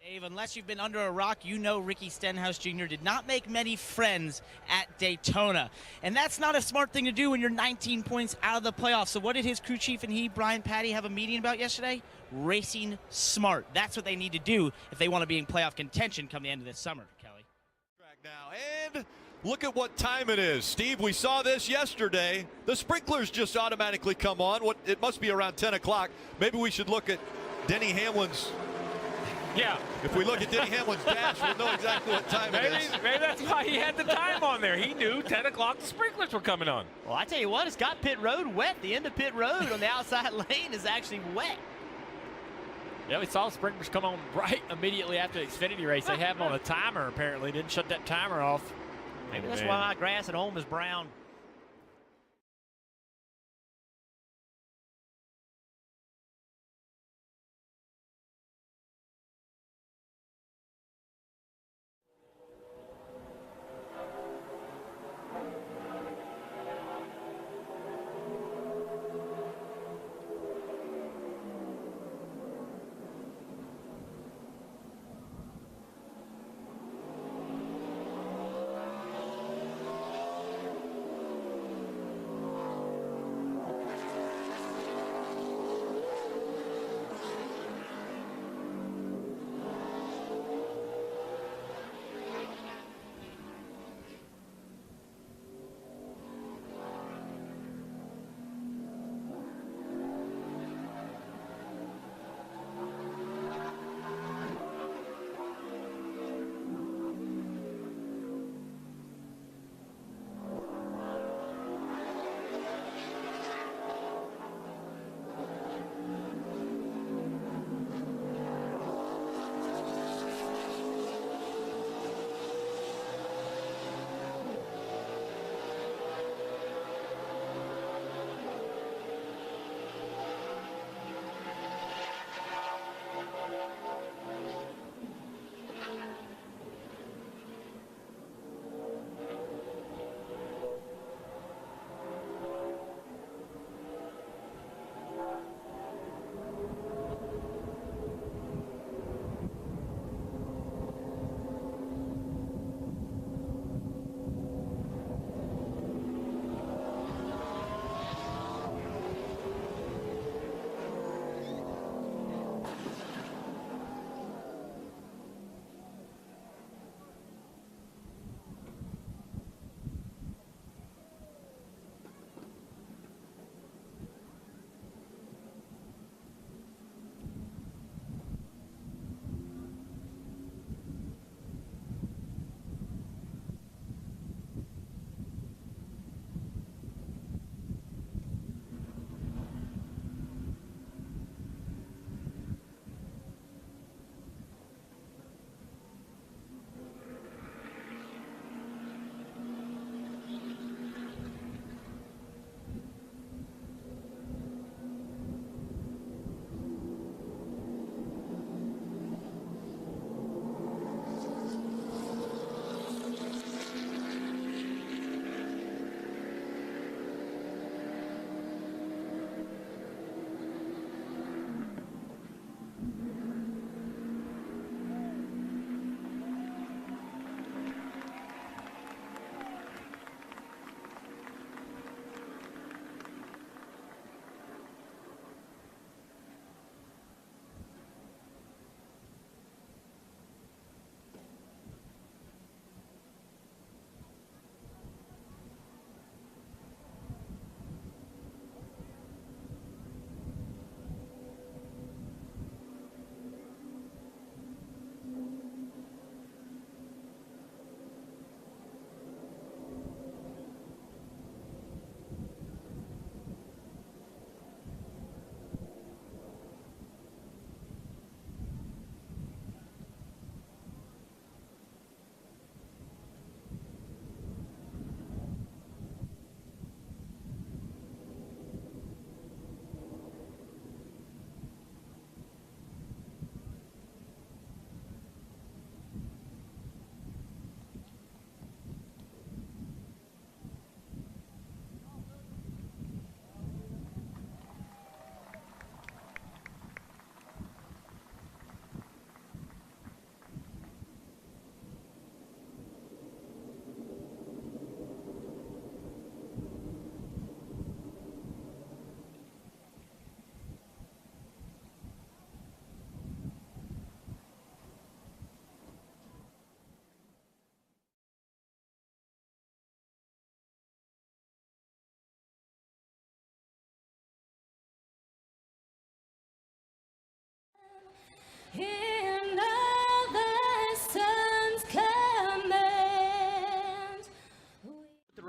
Dave, unless you've been under a rock, you know Ricky Stenhouse Jr. did not make many friends at Daytona. And that's not a smart thing to do when you're 19 points out of the playoffs. So what did his crew chief and he, Brian Patty, have a meeting about yesterday? Racing smart. That's what they need to do if they want to be in playoff contention come the end of this summer, Kelly. Now, and look at what time it is. Steve, we saw this yesterday. The sprinklers just automatically come on. It must be around 10 o'clock. Maybe we should look at Denny Hamlin's. Yeah. If we look at Denny Hamlin's dash, we'll know exactly what time it is. Maybe that's why he had the time on there. He knew 10 o'clock the sprinklers were coming on. Well, I tell you what, it's got pit road wet. The end of pit road on the outside lane is actually wet. Yeah, we saw sprinklers come on right immediately after the Xfinity race. They have them on a timer, apparently. Didn't shut that timer off. Maybe that's why my grass at home is brown.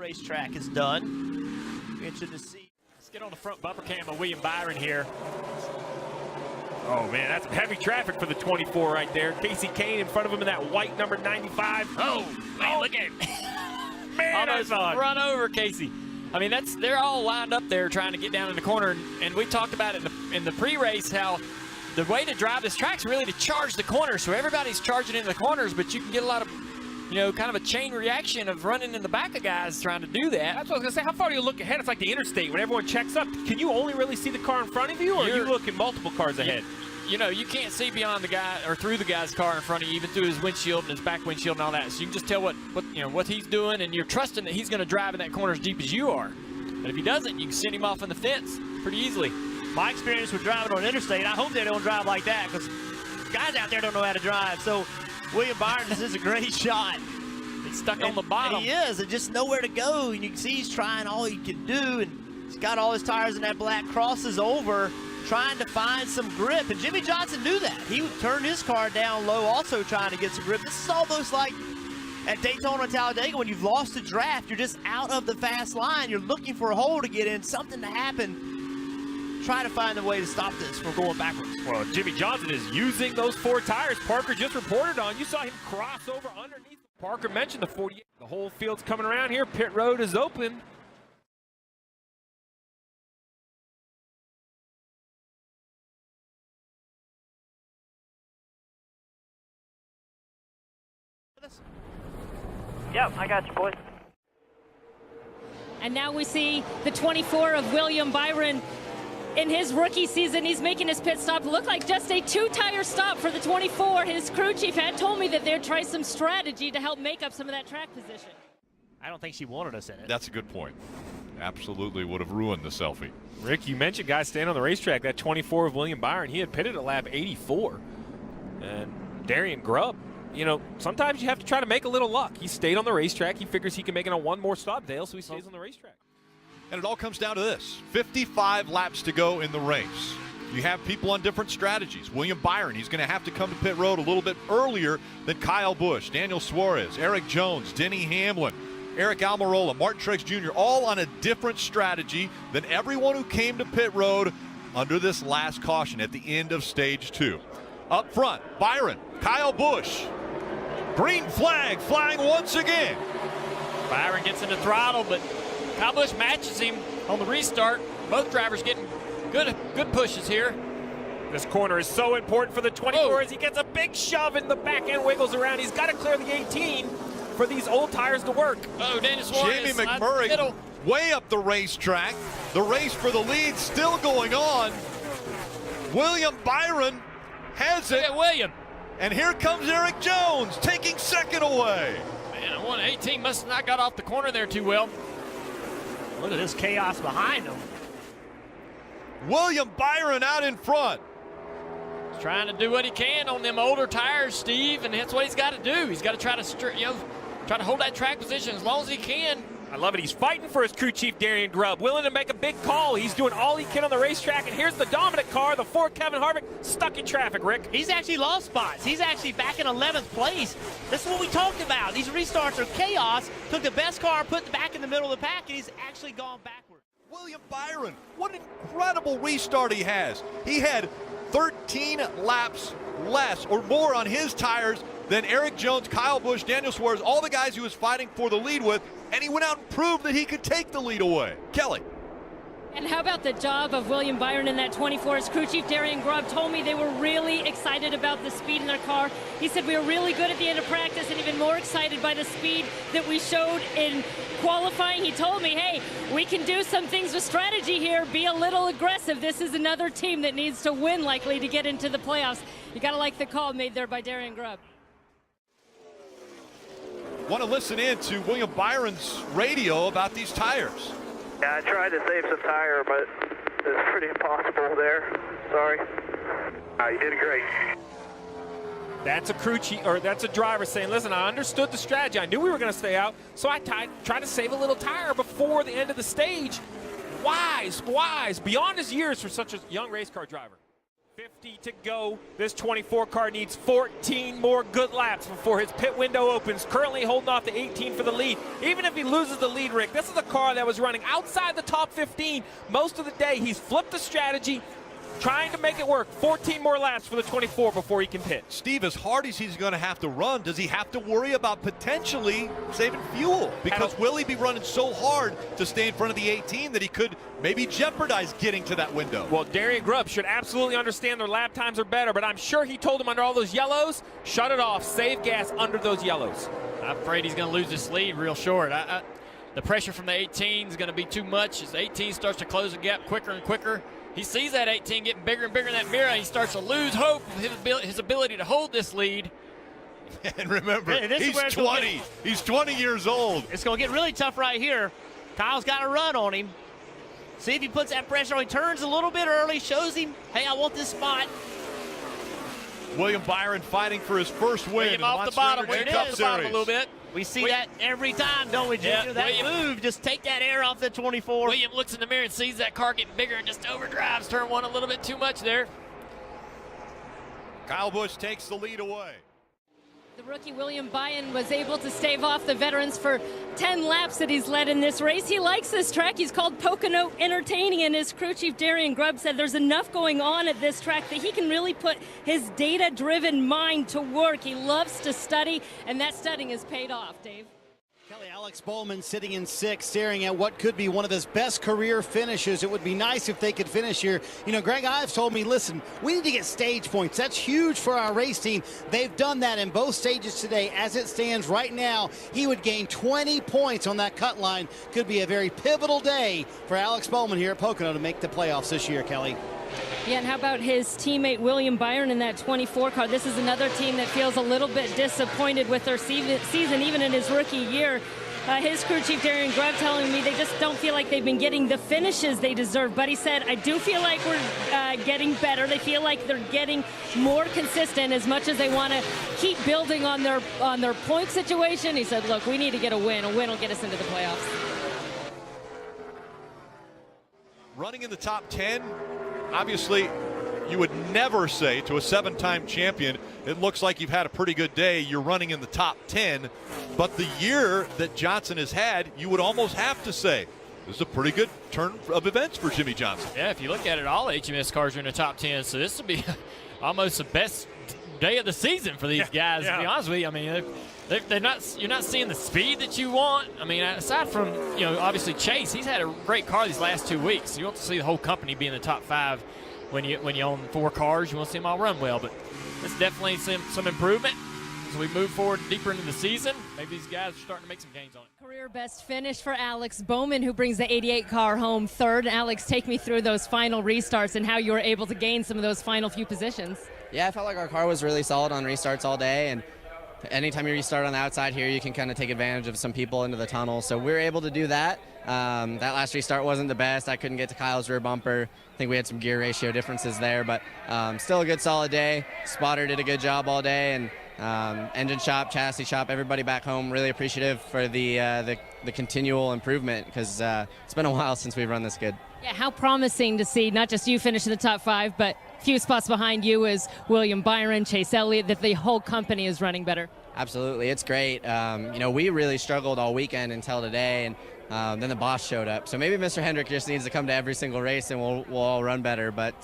racetrack is done. Be interested to see. Let's get on the front bumper cam of William Byron here. Oh, man, that's heavy traffic for the 24 right there. Casey Kane in front of him in that white number 95. Oh, man, look at it. Man, almost run over Casey. I mean, they're all lined up there trying to get down in the corner. And we talked about it in the pre-race how the way to drive this track is really to charge the corners. So everybody's charging into the corners, but you can get a lot of, kind of a chain reaction of running in the back of guys trying to do that. That's what I was going to say. How far do you look ahead? It's like the interstate. When everyone checks up, can you only really see the car in front of you, or are you looking multiple cars ahead? You can't see beyond the guy or through the guy's car in front of you, even through his windshield and his back windshield and all that. So you can just tell what he's doing, and you're trusting that he's going to drive in that corner as deep as you are. But if he doesn't, you can send him off on the fence pretty easily. My experience with driving on interstate, I hope they don't drive like that, because guys out there don't know how to drive. So William Byron, this is a great shot. He's stuck on the bottom. And he is, and just nowhere to go. And you can see he's trying all he can do, and he's got all his tires in that black, crosses over, trying to find some grip. And Jimmy Johnson knew that. He would turn his car down low, also trying to get some grip. This is almost like at Daytona and Talladega, when you've lost the draft, you're just out of the fast line. You're looking for a hole to get in, something to happen. Try to find a way to stop this from going backwards. Well, Jimmy Johnson is using those 4 tires Parker just reported on. You saw him cross over underneath. Parker mentioned the 48. The whole field's coming around here. Pit road is open. Yep, I got you, boys. And now we see the 24 of William Byron. In his rookie season, he's making his pit stop look like just a 2-tire stop for the 24. His crew chief had told me that they'd try some strategy to help make up some of that track position. I don't think she wanted us in it. That's a good point. Absolutely would have ruined the selfie. Rick, you mentioned guys staying on the racetrack. That 24 of William Byron, he had pitted at lap 84. And Darian Grubb, sometimes you have to try to make a little luck. He stayed on the racetrack. He figures he can make it on one more stop, Dale, so he stays on the racetrack. And it all comes down to this. 55 laps to go in the race. You have people on different strategies. William Byron, he's going to have to come to pit road a little bit earlier than Kyle Busch, Daniel Suarez, Eric Jones, Denny Hamlin, Eric Almirola, Martin Truex Jr., all on a different strategy than everyone who came to pit road under this last caution at the end of stage 2. Up front, Byron, Kyle Busch. Green flag flying once again. Byron gets in the throttle, but Kyle Busch matches him on the restart. Both drivers getting good pushes here. This corner is so important for the 24 as he gets a big shove in the back end, wiggles around. He's got to clear the 18 for these old tires to work. Oh, Daniel Suarez. Jamie McMurray way up the racetrack. The race for the lead still going on. William Byron has it. Look at William. And here comes Eric Jones taking second away. Man, 118 must have not got off the corner there too well. Look at this chaos behind him. William Byron out in front. He's trying to do what he can on them older tires, Steve, and that's what he's got to do. He's got to try to hold that track position as long as he can. I love it. He's fighting for his crew chief, Darian Grubb, willing to make a big call. He's doing all he can on the racetrack, and here's the dominant car, the Ford Kevin Harvick, stuck in traffic, Rick. He's actually lost spots. He's actually back in 11th place. This is what we talked about. These restarts are chaos. Took the best car, put it back in the middle of the pack, and he's actually gone backward. William Byron, what an incredible restart he has. He had 13 laps less or more on his tires than Eric Jones, Kyle Busch, Daniel Suarez, all the guys he was fighting for the lead with, and he went out and proved that he could take the lead away. Kelly. And how about the job of William Byron in that 24? His crew chief Darian Grubb told me they were really excited about the speed in their car. He said we were really good at the end of practice and even more excited by the speed that we showed in qualifying. He told me, hey, we can do some things with strategy here, be a little aggressive. This is another team that needs to win likely to get into the playoffs. You got to like the call made there by Darian Grubb. Want to listen in to William Byron's radio about these tires. Yeah, I tried to save some tire, but it's pretty impossible there. Sorry. You did great. That's a crew chief, or that's a driver saying, listen, I understood the strategy. I knew we were going to stay out, so I tried to save a little tire before the end of the stage. Wise, beyond his years for such a young race car driver. 50 to go. This 24 car needs 14 more good laps before his pit window opens. Currently holding off the 18 for the lead. Even if he loses the lead, Rick, this is a car that was running outside the top 15 most of the day. He's flipped the strategy, trying to make it work. 14 more laps for the 24 before he can pit. Steve, as hard as he's going to have to run, does he have to worry about potentially saving fuel? Because will he be running so hard to stay in front of the 18 that he could maybe jeopardize getting to that window? Well, Darian Grubb should absolutely understand their lap times are better, but I'm sure he told him under all those yellows, shut it off, save gas under those yellows. I'm afraid he's going to lose this lead real short. The pressure from the 18 is going to be too much as the 18 starts to close the gap quicker and quicker. He sees that 18 getting bigger and bigger in that mirror, and he starts to lose hope of his ability to hold this lead. And remember, he's 20. He's 20 years old. It's going to get really tough right here. Kyle's got a run on him. See if he puts that pressure on. He turns a little bit early, shows him, hey, I want this spot. William Byron fighting for his first win. Him off the bottom. There It is a little bit. We see that every time, don't we, Junior? Yeah, that move, just take that air off the 24. William looks in the mirror and sees that car getting bigger and just overdrives turn one a little bit too much there. Kyle Busch takes the lead away. The rookie William Byron was able to stave off the veterans for 10 laps that he's led in this race. He likes this track. He's called Pocono entertaining, and his crew chief Darian Grubb said there's enough going on at this track that he can really put his data-driven mind to work. He loves to study, and that studying has paid off, Dave. Kelly, Alex Bowman sitting in 6th, staring at what could be one of his best career finishes. It would be nice if they could finish here. You know, Greg Ives told me, listen, we need to get stage points. That's huge for our race team. They've done that in both stages today. As it stands right now, he would gain 20 points on that cut line. Could be a very pivotal day for Alex Bowman here at Pocono to make the playoffs this year, Kelly. Yeah, and how about his teammate William Byron in that 24 car? This is another team that feels a little bit disappointed with their season, even in his rookie year. His crew chief Darian Grubb telling me they just don't feel like they've been getting the finishes they deserve. But he said, I do feel like we're getting better. They feel like they're getting more consistent as much as they want to keep building on their point situation. He said, look, we need to get a win. A win will get us into the playoffs. Running in the top 10, obviously, you would never say to a 7-time champion, it looks like you've had a pretty good day, you're running in the top 10. But the year that Johnson has had, you would almost have to say, this is a pretty good turn of events for Jimmie Johnson. Yeah, if you look at it, all HMS cars are in the top 10, so this will be almost the best day of the season for these guys, to be honest with you. I mean, you're not seeing the speed that you want. I mean, aside from, obviously Chase, he's had a great car these last 2 weeks. You want to see the whole company be in the top 5 when you own 4 cars. You want to see them all run well, but it's definitely some improvement as we move forward deeper into the season. Maybe these guys are starting to make some gains on it. Career best finish for Alex Bowman, who brings the 88 car home third. Alex, take me through those final restarts and how you were able to gain some of those final few positions. Yeah, I felt like our car was really solid on restarts all day, and anytime you restart on the outside here, you can kind of take advantage of some people into the tunnel. So we were able to do that. That last restart wasn't the best. I couldn't get to Kyle's rear bumper. I think we had some gear ratio differences there, but still a good solid day. Spotter did a good job all day, and engine shop, chassis shop, everybody back home really appreciative for the continual improvement, because it's been a while since we've run this good. Yeah, how promising to see not just you finish in the top 5, but a few spots behind you is William Byron, Chase Elliott, that the whole company is running better. Absolutely, it's great. We really struggled all weekend until today, and then the boss showed up. So maybe Mr. Hendrick just needs to come to every single race, and we'll all run better. But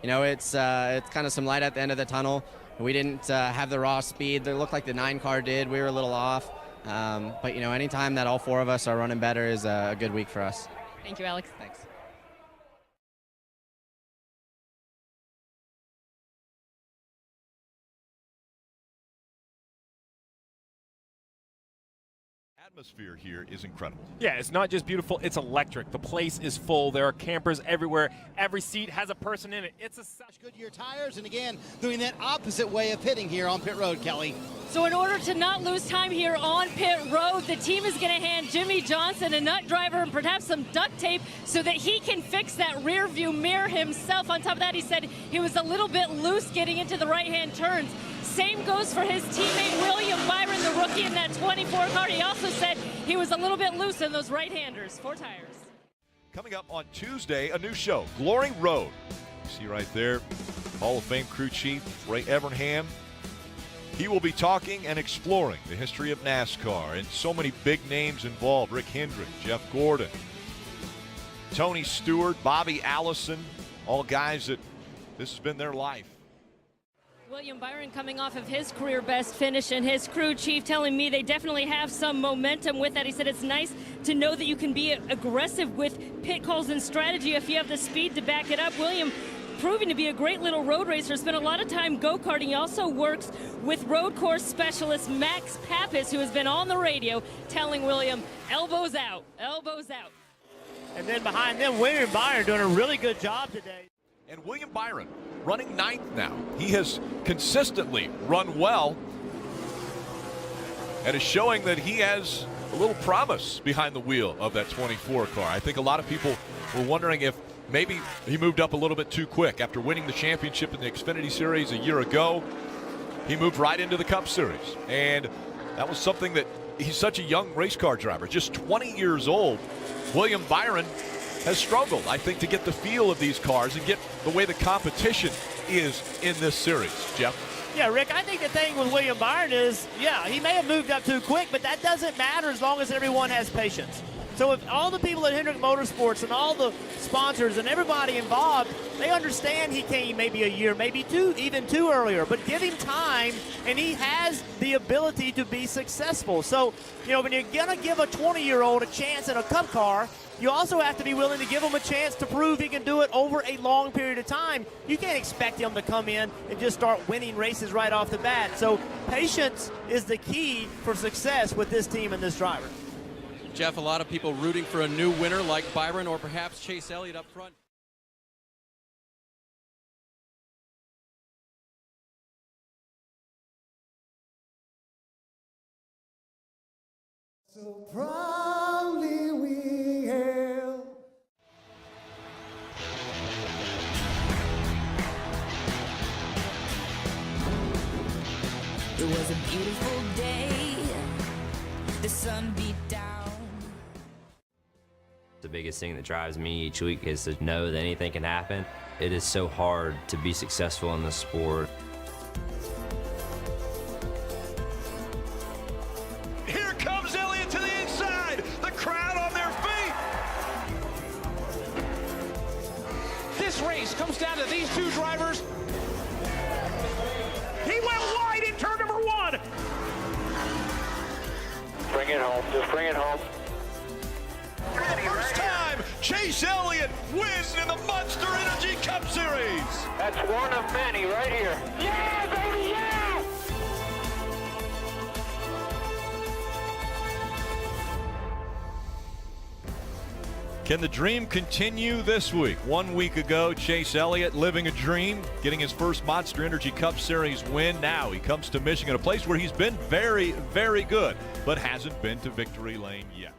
it's kind of some light at the end of the tunnel. We didn't have the raw speed that looked like the 9 car did. We were a little off. But anytime that all 4 of us are running better is a good week for us. Thank you, Alex. Thanks. Atmosphere here is incredible. Yeah, it's not just beautiful, it's electric. The place is full. There are campers everywhere. Every seat has a person in it. It's a Goodyear tires, and again, doing that opposite way of pitting here on pit road, Kelly. So in order to not lose time here on pit road, the team is going to hand Jimmie Johnson a nut driver and perhaps some duct tape so that he can fix that rear view mirror himself. On top of that, he said he was a little bit loose getting into the right-hand turns. Same goes for his teammate William Byron, the rookie in that 24 car. He also said he was a little bit loose in those right-handers. 4 tires. Coming up on Tuesday, a new show, Glory Road. You see right there, Hall of Fame crew chief Ray Evernham. He will be talking and exploring the history of NASCAR and so many big names involved. Rick Hendrick, Jeff Gordon, Tony Stewart, Bobby Allison, all guys that this has been their life. William Byron coming off of his career best finish, and his crew chief telling me they definitely have some momentum with that. He said it's nice to know that you can be aggressive with pit calls and strategy if you have the speed to back it up. William proving to be a great little road racer, spent a lot of time go-karting. He also works with road course specialist Max Pappas, who has been on the radio telling William, elbows out, elbows out. And then behind them, William Byron doing a really good job today. And William Byron running 9th now. He has consistently run well and is showing that he has a little promise behind the wheel of that 24 car. I think a lot of people were wondering if maybe he moved up a little bit too quick. After winning the championship in the Xfinity Series a year ago, he moved right into the Cup Series. And that was something that he's such a young race car driver, just 20 years old. William Byron has struggled, I think, to get the feel of these cars and get the way the competition is in this series. Jeff? Yeah, Rick, I think the thing with William Byron is, yeah, he may have moved up too quick, but that doesn't matter as long as everyone has patience. So if all the people at Hendrick Motorsports and all the sponsors and everybody involved, they understand he came maybe a year, maybe two, even two earlier, but give him time, and he has the ability to be successful. So, you know, when you're going to give a 20-year-old a chance in a Cup car, you also have to be willing to give him a chance to prove he can do it over a long period of time. You can't expect him to come in and just start winning races right off the bat. So patience is the key for success with this team and this driver. Jeff, a lot of people rooting for a new winner like Byron or perhaps Chase Elliott up front. So proudly we hail. It was a beautiful day. The sun beat down. The biggest thing that drives me each week is to know that anything can happen. It is so hard to be successful in this sport. Here comes Elliott to the inside. The crowd on their feet. This race comes down to these two drivers. He went wide in turn number one. Bring it home. Just bring it home. For the first time, Chase Elliott wins in the Monster Energy Cup Series. That's one of many right here. Yeah, baby, yeah! Can the dream continue this week? 1 week ago, Chase Elliott living a dream, getting his first Monster Energy Cup Series win. Now he comes to Michigan, a place where he's been very, very good, but hasn't been to victory lane yet.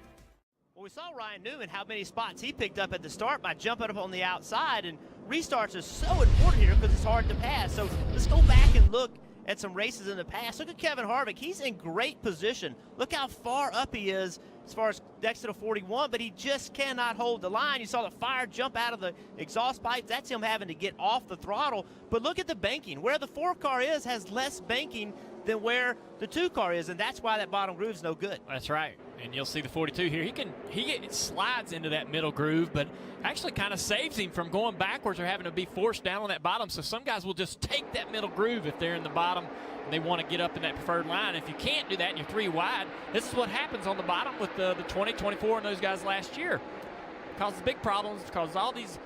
Well, we saw Ryan Newman, how many spots he picked up at the start by jumping up on the outside, and restarts are so important here because it's hard to pass. So let's go back and look at some races in the past. Look at Kevin Harvick. He's in great position. Look how far up he is as far as next to the 41, but he just cannot hold the line. You saw the fire jump out of the exhaust pipe. That's him having to get off the throttle. But look at the banking. Where the 4 car is has less banking than where the 2 car is, and that's why that bottom groove's no good. That's right. And you'll see the 42 here. He slides into that middle groove, but actually kind of saves him from going backwards or having to be forced down on that bottom. So some guys will just take that middle groove if they're in the bottom and they want to get up in that preferred line. If you can't do that and you're 3 wide, this is what happens on the bottom with the 20, 24 and those guys last year. It causes big problems, causes all these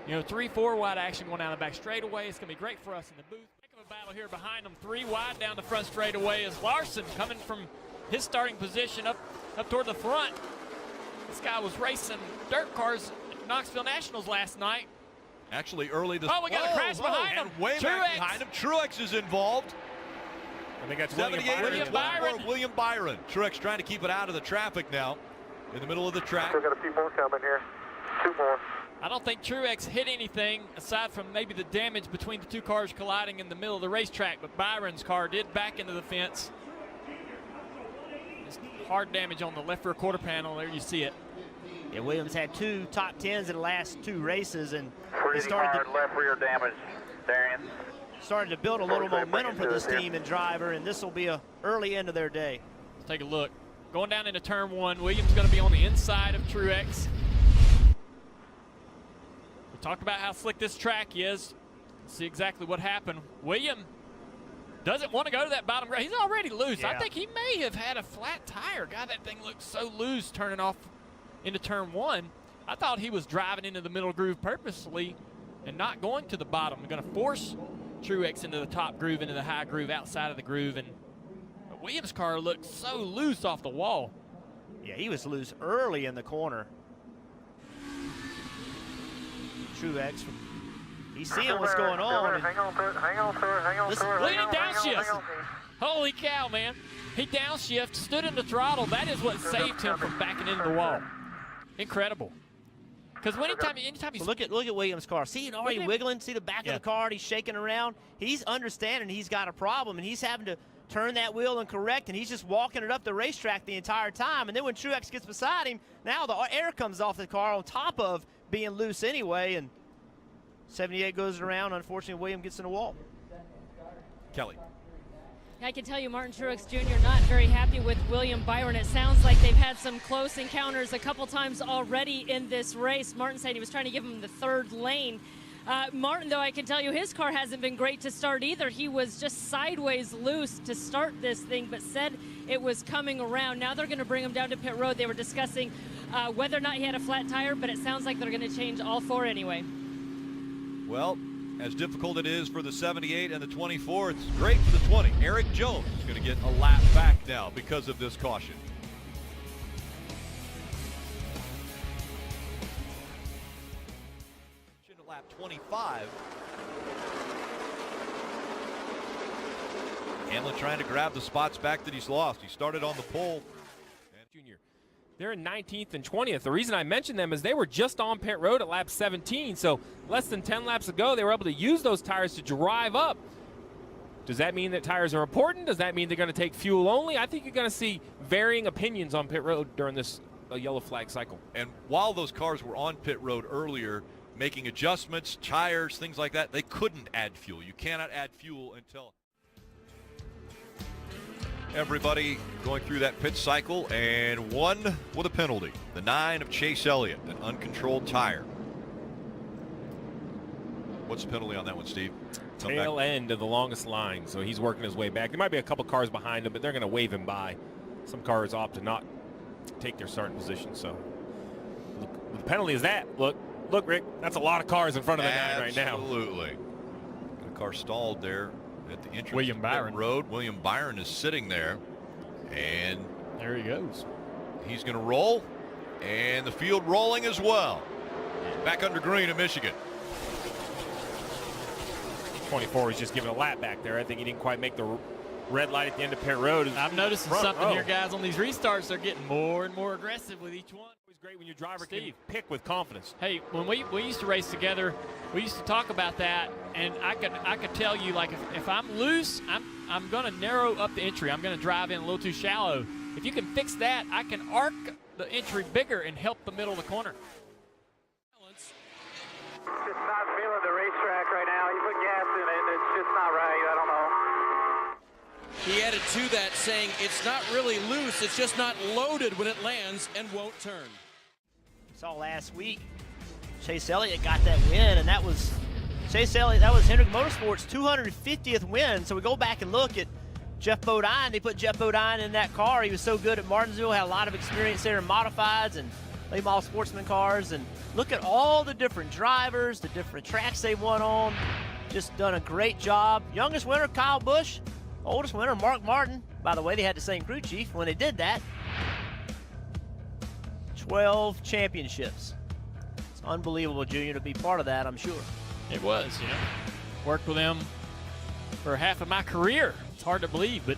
3, 4 wide action going down the back straightaway. It's going to be great for us in the booth. Heck of a battle here behind them. 3 wide down the front straightaway is Larson coming from his starting position up toward the front. This guy was racing dirt cars at Knoxville Nationals last night. Actually, early this. Oh, we got a crash behind him. Way back behind him. Truex is involved. I think that's 78 William Byron. William Byron. Truex trying to keep it out of the traffic now, in the middle of the track. Still got a few more coming here. 2 more. I don't think Truex hit anything aside from maybe the damage between the 2 cars colliding in the middle of the racetrack, but Byron's car did back into the fence. Just hard damage on the left rear quarter panel. There you see it. Yeah, Williams had 2 top 10s in the last 2 races, and Pretty hard left rear damage. Darian. Starting to build a little momentum for this team and driver, and this will be a early end of their day. Let's take a look. Going down into turn 1, Williams going to be on the inside of Truex. We talked about how slick this track is. Let's see exactly what happened. William doesn't want to go to that bottom groove. He's already loose. Yeah. I think he may have had a flat tire. God, that thing looked so loose turning off into turn 1. I thought he was driving into the middle groove purposely and not going to the bottom. Going to force Truex into the top groove, into the high groove, outside of the groove, and Williams' car looked so loose off the wall. Yeah, he was loose early in the corner. Truex, he's seeing what's going on. Hang on to it, hang on to it, hang on to it. Look at him downshift. Holy cow, man. He downshifted, stood in the throttle. That is what saved him from backing into the wall. Incredible. Because anytime he's... Look at Williams' car. See it already wiggling? See the back of the car? He's shaking around. He's understanding he's got a problem, and he's having to turn that wheel and correct, and he's just walking it up the racetrack the entire time. And then when Truex gets beside him, now the air comes off the car on top of being loose anyway, and 78 goes around. Unfortunately, Williams gets in the wall. Kelly. I can tell you Martin Truex Jr. not very happy with William Byron. It sounds like they've had some close encounters a couple times already in this race. Martin said he was trying to give him the third lane. Martin, though, I can tell you his car hasn't been great to start either. He was just sideways loose to start this thing, but said it was coming around. Now they're going to bring him down to pit road. They were discussing whether or not he had a flat tire, but it sounds like they're going to change all four anyway. Well, as difficult it is for the 78 and the 24, it's great for the 20. Eric Jones is going to get a lap back now because of this caution. Lap 25. Hamlin trying to grab the spots back that he's lost. He started on the pole. Junior. They're in 19th and 20th. The reason I mentioned them is they were just on pit road at lap 17, so less than 10 laps ago they were able to use those tires to drive up. Does that mean that tires are important? Does that mean they're going to take fuel only? I think you're going to see varying opinions on pit road during this yellow flag cycle. And while those cars were on pit road earlier, making adjustments, tires, things like that, they couldn't add fuel. You cannot add fuel until... Everybody going through that pit cycle, and one with a penalty. The 9 of Chase Elliott, an uncontrolled tire. What's the penalty on that one, Steve? Tail end of the longest line, so he's working his way back. There might be a couple cars behind him, but they're going to wave him by. Some cars opt to not take their starting position, so look, the penalty is that. Look, Rick, that's a lot of cars in front of the guy right now. Absolutely. The car stalled there at the entrance William Byron. road. William Byron is sitting there, and there he goes. He's going to roll, and the field rolling as well. Back under green in Michigan. 24 is just giving a lap back there. I think he didn't quite make the red light at the end of pit road. I'm noticing something here, guys. On these restarts, they're getting more and more aggressive with each one. It's great when your driver can pick with confidence. Hey, when we used to race together, we used to talk about that, and I could tell you, like, if I'm loose, I'm going to narrow up the entry. I'm going to drive in a little too shallow. If you can fix that, I can arc the entry bigger and help the middle of the corner. Just not feeling the racetrack right now. You put gas in it, it's just not right. I don't know. He added to that saying it's not really loose, it's just not loaded when it lands and won't turn. Saw last week, Chase Elliott got that win, and that was Chase Elliott. That was Hendrick Motorsports' 250th win. So we go back and look at Jeff Bodine. They put Jeff Bodine in that car. He was so good at Martinsville, had a lot of experience there in modifieds and late model sportsman cars. And look at all the different drivers, the different tracks they won on. Just done a great job. Youngest winner, Kyle Busch. Oldest winner, Mark Martin. By the way, they had the same crew chief when they did that. 12 championships. It's unbelievable, Junior, to be part of that, I'm sure. It was, you know. Worked with him for half of my career. It's hard to believe, but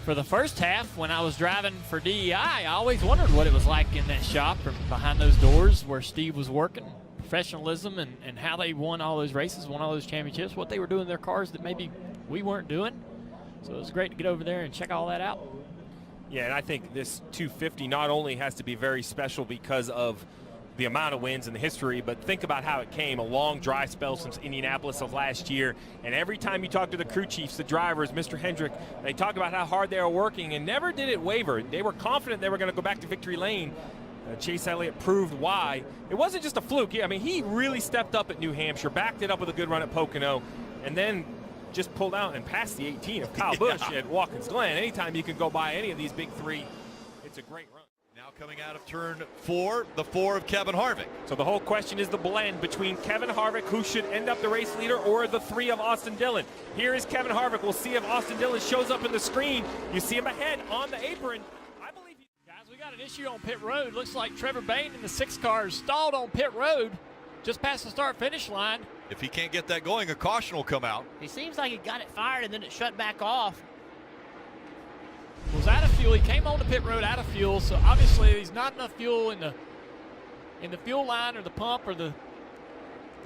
for the first half, when I was driving for DEI, I always wondered what it was like in that shop or behind those doors where Steve was working. Professionalism and how they won all those races, won all those championships, what they were doing in their cars that maybe we weren't doing. So it was great to get over there and check all that out. Yeah, and I think this 250 not only has to be very special because of the amount of wins and the history, but think about how it came. A long dry spell since Indianapolis of last year, and every time you talk to the crew chiefs, the drivers, Mr. Hendrick, they talk about how hard they were working, and never did it waver. They were confident they were going to go back to victory lane. Chase Elliott proved why. It wasn't just a fluke. I mean, he really stepped up at New Hampshire, backed it up with a good run at Pocono, and then just pulled out and passed the 18 of Kyle Busch at Watkins Glen. Anytime you can go by any of these big three, it's a great run. Now coming out of turn 4, the 4 of Kevin Harvick. So the whole question is the blend between Kevin Harvick, who should end up the race leader, or the 3 of Austin Dillon. Here is Kevin Harvick. We'll see if Austin Dillon shows up in the screen. You see him ahead on the apron. I believe he... Guys, we got an issue on pit road. Looks like Trevor Bayne in the 6 car is stalled on pit road just past the start-finish line. If he can't get that going, a caution will come out. He seems like he got it fired and then it shut back off. Was out of fuel. He came on the pit road out of fuel, so obviously there's not enough fuel in the fuel line or the pump or the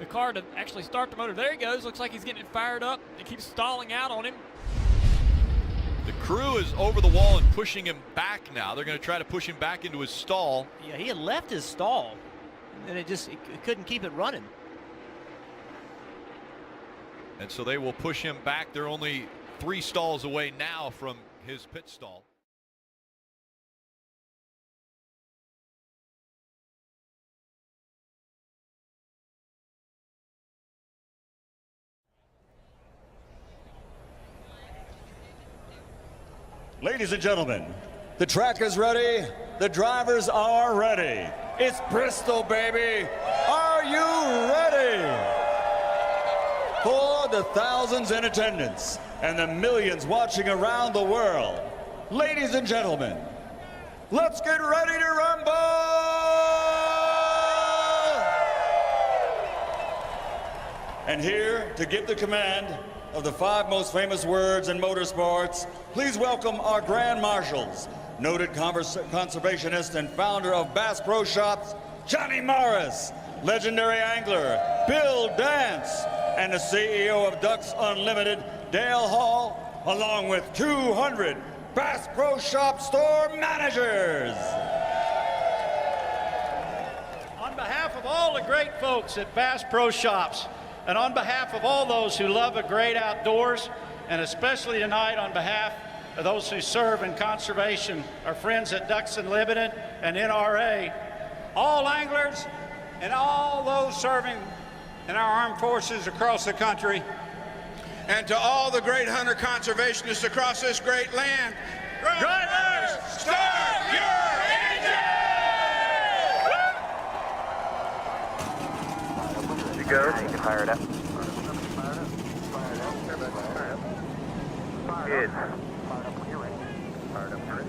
car to actually start the motor. There he goes. Looks like he's getting it fired up. It keeps stalling out on him. The crew is over the wall and pushing him back now. They're going to try to push him back into his stall. Yeah, he had left his stall, and it couldn't keep it running. And so they will push him back. They're only 3 stalls away now from his pit stall. Ladies and gentlemen, the track is ready. The drivers are ready. It's Bristol, baby. Are you ready? For the thousands in attendance and the millions watching around the world, ladies and gentlemen, let's get ready to rumble! And here to give the command of the 5 most famous words in motorsports, please welcome our Grand Marshals, noted conservationist and founder of Bass Pro Shops, Johnny Morris, legendary angler, Bill Dance, and the CEO of Ducks Unlimited, Dale Hall, along with 200 Bass Pro Shop store managers. On behalf of all the great folks at Bass Pro Shops, and on behalf of all those who love the great outdoors, and especially tonight on behalf of those who serve in conservation, our friends at Ducks Unlimited and NRA, all anglers and all those serving in our armed forces across the country, and to all the great hunter conservationists across this great land, drivers, start your engine! You go. You can fire it up. Good.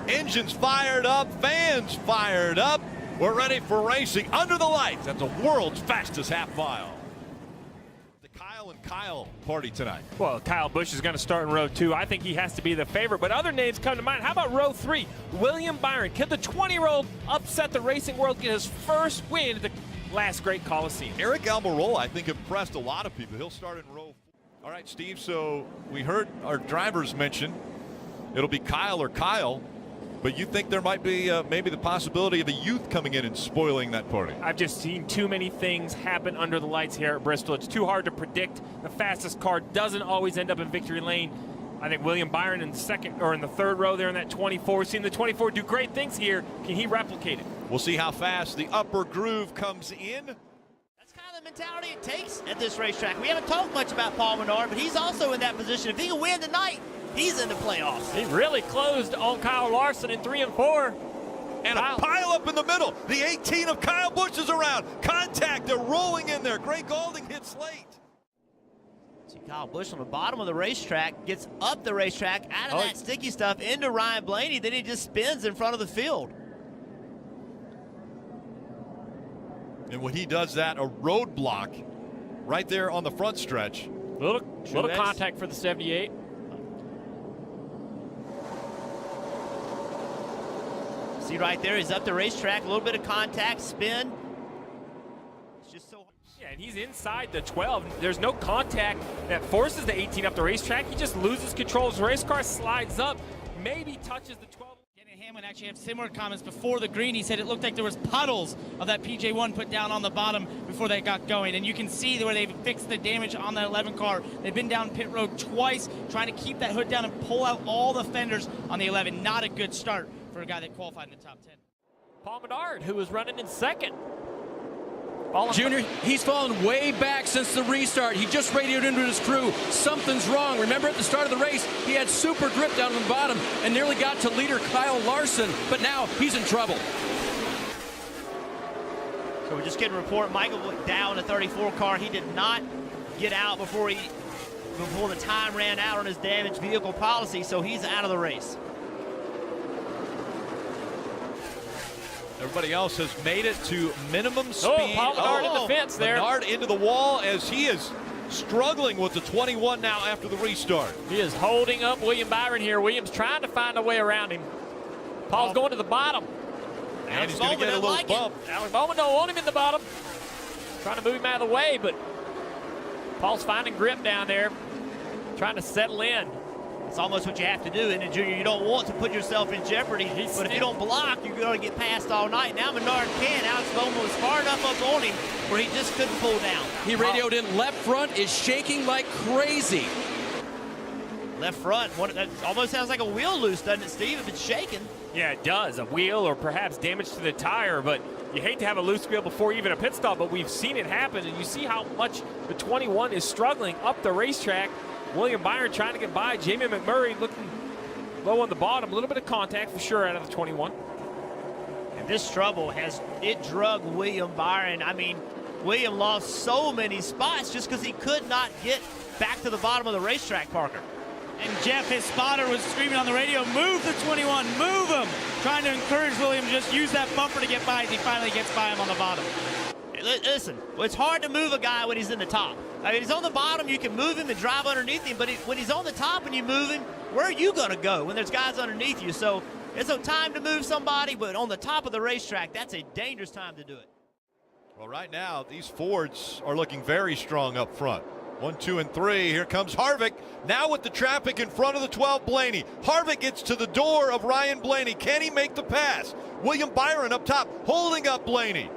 Engines fired up, fans fired up. We're ready for racing under the lights at the world's fastest half mile. The Kyle and Kyle party tonight. Well, Kyle Busch is going to start in row 2. I think he has to be the favorite, but other names come to mind. How about row 3? William Byron. Could the 20-year-old upset the racing world, get his first win at the last great Coliseum? Eric Almirola, I think, impressed a lot of people. He'll start in row 4. All right, Steve, so we heard our drivers mention it'll be Kyle or Kyle, but you think there might be maybe the possibility of a youth coming in and spoiling that party? I've just seen too many things happen under the lights here at Bristol. It's too hard to predict. The fastest car doesn't always end up in victory lane. I think William Byron in the second or in the 3rd row there in that 24. We've seen the 24 do great things here. Can he replicate it? We'll see how fast the upper groove comes in. That's kind of the mentality it takes at this racetrack. We haven't talked much about Paul Menard, but he's also in that position. If he can win tonight, he's in the playoffs. He really closed on Kyle Larson in 3 and 4. And a pile up in the middle. The 18 of Kyle Busch is around. Contact, they're rolling in there. Gray Gaulding hits late. See Kyle Busch on the bottom of the racetrack, gets up the racetrack, out of that sticky stuff into Ryan Blaney, then he just spins in front of the field. And when he does that, a roadblock right there on the front stretch. Little contact for the 78. See right there, he's up the racetrack, a little bit of contact, spin. It's just so hard. Yeah, and he's inside the 12. There's no contact that forces the 18 up the racetrack. He just loses control. His race car slides up, maybe touches the 12. Hamlin actually had similar comments before the green. He said it looked like there was puddles of that PJ1 put down on the bottom before they got going. And you can see where they've fixed the damage on that 11 car. They've been down pit road twice, trying to keep that hood down and pull out all the fenders on the 11. Not a good start for a guy that qualified in the top 10. Paul Menard, who was running in second. Junior, he's fallen way back since the restart. He just radioed into his crew. Something's wrong. Remember at the start of the race, he had super grip down on the bottom and nearly got to leader Kyle Larson, but now he's in trouble. So we're just getting a report. Michael went down a 34 car. He did not get out before the time ran out on his damaged vehicle policy, so he's out of the race. Everybody else has made it to minimum speed. Oh, Paul Menard in the fence there. Menard into the wall as he is struggling with the 21 now after the restart. He is holding up William Byron here. Williams trying to find a way around him. Paul's going to the bottom. And he's going to get a little bump. Alex Bowman don't want him in the bottom. Trying to move him out of the way, but Paul's finding grip down there, trying to settle in. It's almost what you have to do, isn't it, Junior? You don't want to put yourself in jeopardy, but if you don't block, you're going to get passed all night. Now Menard can. Alex Bowman was far enough up on him where he just couldn't pull down. He radioed in. Left front is shaking like crazy. Left front, that almost sounds like a wheel loose, doesn't it, Steve, if it's shaking? Yeah, it does. A wheel or perhaps damage to the tire, but you hate to have a loose wheel before even a pit stop, but we've seen it happen, and you see how much the 21 is struggling up the racetrack. William Byron trying to get by. Jamie McMurray looking low on the bottom. A little bit of contact for sure out of the 21. And this trouble it drug William Byron. I mean, William lost so many spots just because he could not get back to the bottom of the racetrack, Parker. And Jeff, his spotter, was screaming on the radio, move the 21, move him. Trying to encourage William to just use that bumper to get by as he finally gets by him on the bottom. Listen, it's hard to move a guy when he's in the top. I mean, he's on the bottom, you can move him and drive underneath him, but when he's on the top and you move him, where are you going to go when there's guys underneath you? So it's a time to move somebody, but on the top of the racetrack, that's a dangerous time to do it. Well, right now, these Fords are looking very strong up front. 1, 2, and 3. Here comes Harvick. Now with the traffic in front of the 12, Blaney. Harvick gets to the door of Ryan Blaney. Can he make the pass? William Byron up top, holding up Blaney.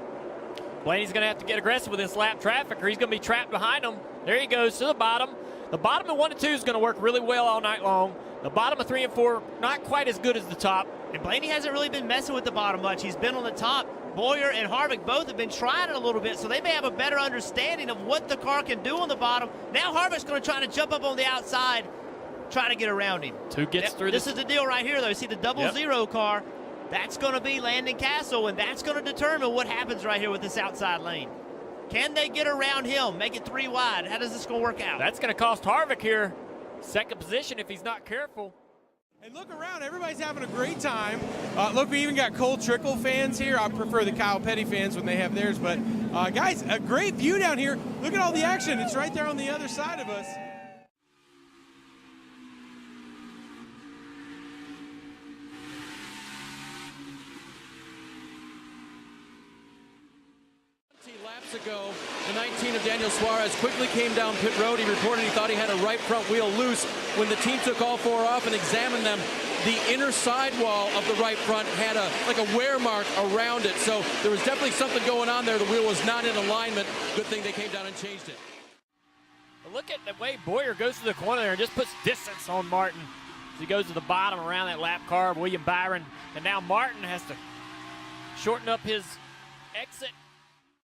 Blaney's going to have to get aggressive with this lap traffic, or he's going to be trapped behind him. There he goes to the bottom. The bottom of 1 and 2 is going to work really well all night long. The bottom of 3 and 4, not quite as good as the top. And Blaney hasn't really been messing with the bottom much. He's been on the top. Boyer and Harvick both have been trying it a little bit, so they may have a better understanding of what the car can do on the bottom. Now Harvick's going to try to jump up on the outside, try to get around him. Two gets through this. This is the deal right here, though. You see the double zero car. That's going to be Landon Castle, and that's going to determine what happens right here with this outside lane. Can they get around him, make it 3 wide? How does this going to work out? That's going to cost Harvick here second position if he's not careful. And look around, everybody's having a great time. Look, we even got Cole Trickle fans here. I prefer the Kyle Petty fans when they have theirs, but guys, a great view down here. Look at all the action. It's right there on the other side of us. Laps ago, the 19 of Daniel Suarez quickly came down pit road. He reported he thought he had a right front wheel loose. When the team took all 4 off and examined them, the inner sidewall of the right front had like a wear mark around it. So there was definitely something going on there. The wheel was not in alignment. Good thing they came down and changed it. But look at the way Boyer goes to the corner there and just puts distance on Martin. As he goes to the bottom around that lap car, William Byron. And now Martin has to shorten up his exit.